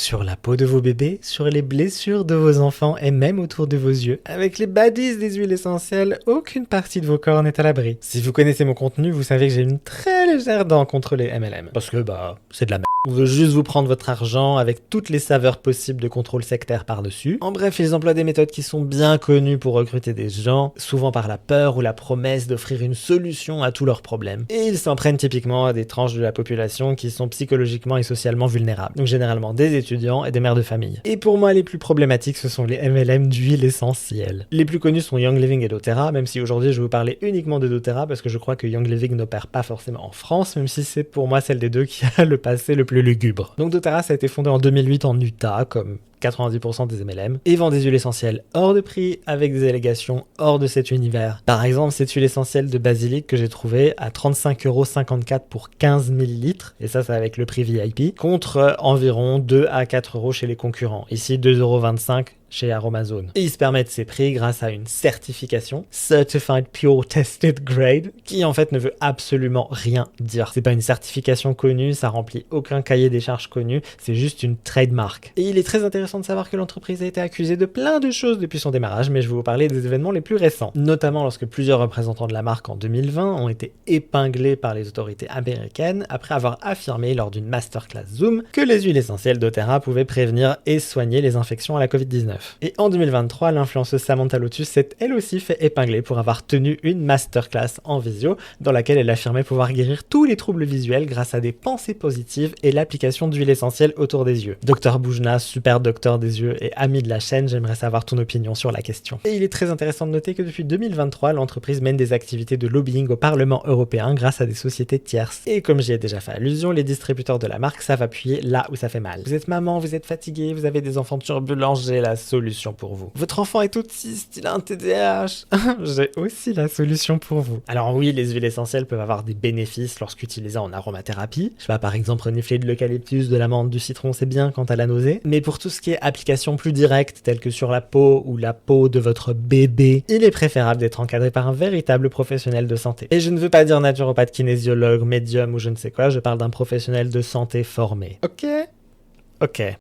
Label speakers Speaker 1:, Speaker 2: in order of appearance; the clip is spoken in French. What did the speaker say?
Speaker 1: sur la peau de vos bébés, sur les blessures de vos enfants et même autour de vos yeux. Avec les baddies des huiles essentielles, aucune partie de vos corps n'est à l'abri. Si vous connaissez mon contenu, vous savez que j'ai une très légère dent contre les MLM. Parce que c'est de la merde. On veut juste vous prendre votre argent avec toutes les saveurs possibles de contrôle sectaire par-dessus. En bref, ils emploient des méthodes qui sont bien connues pour recruter des gens, souvent par la peur ou la promesse d'offrir une solution à tous leurs problèmes. Et ils s'en prennent typiquement à des tranches de la population qui sont psychologiquement et socialement vulnérables. Donc généralement des étudiants et des mères de famille. Et pour moi, les plus problématiques, ce sont les MLM d'huile essentielle. Les plus connus sont Young Living et doTERRA, même si aujourd'hui je vais vous parler uniquement de doTERRA parce que je crois que Young Living n'opère pas forcément en France, même si c'est pour moi celle des deux qui a le passé le plus lugubre. Donc doTERRA, ça a été fondé en 2008 en Utah, comme 90% des MLM, et vend des huiles essentielles hors de prix avec des allégations hors de cet univers. Par exemple, cette huile essentielle de basilic que j'ai trouvée à 35,54€ pour 15 ml, et ça c'est avec le prix VIP, contre environ 2 à 4€ chez les concurrents. Ici 2,25€ chez Aromazone. Et ils se permettent ces prix grâce à une certification, Certified Pure Tested Grade, qui en fait ne veut absolument rien dire. C'est pas une certification connue, ça remplit aucun cahier des charges connu, c'est juste une trademark. Et il est très intéressant de savoir que l'entreprise a été accusée de plein de choses depuis son démarrage, mais je vais vous parler des événements les plus récents. Notamment lorsque plusieurs représentants de la marque en 2020 ont été épinglés par les autorités américaines après avoir affirmé lors d'une masterclass Zoom que les huiles essentielles doTERRA pouvaient prévenir et soigner les infections à la Covid-19. Et en 2023, l'influenceuse Samantha Lotus s'est elle aussi fait épingler pour avoir tenu une masterclass en visio dans laquelle elle affirmait pouvoir guérir tous les troubles visuels grâce à des pensées positives et l'application d'huile essentielle autour des yeux. Dr Boujna, super docteur des yeux et ami de la chaîne, j'aimerais savoir ton opinion sur la question. Et il est très intéressant de noter que depuis 2023, l'entreprise mène des activités de lobbying au Parlement européen grâce à des sociétés tierces. Et comme j'y ai déjà fait allusion, les distributeurs de la marque savent appuyer là où ça fait mal. Vous êtes maman, vous êtes fatigué, vous avez des enfants turbulents, j'ai la solution pour vous. Votre enfant est autiste, il a un TDAH. J'ai aussi la solution pour vous. Alors oui, les huiles essentielles peuvent avoir des bénéfices lorsqu'utilisées en aromathérapie. Je sais pas, par exemple, renifler de l'eucalyptus, de l'amande, du citron, c'est bien quant à la nausée. Mais pour tout ce qui est application plus directe, telle que sur la peau ou la peau de votre bébé, il est préférable d'être encadré par un véritable professionnel de santé. Et je ne veux pas dire naturopathe, kinésiologue, médium ou je ne sais quoi, je parle d'un professionnel de santé formé. Ok.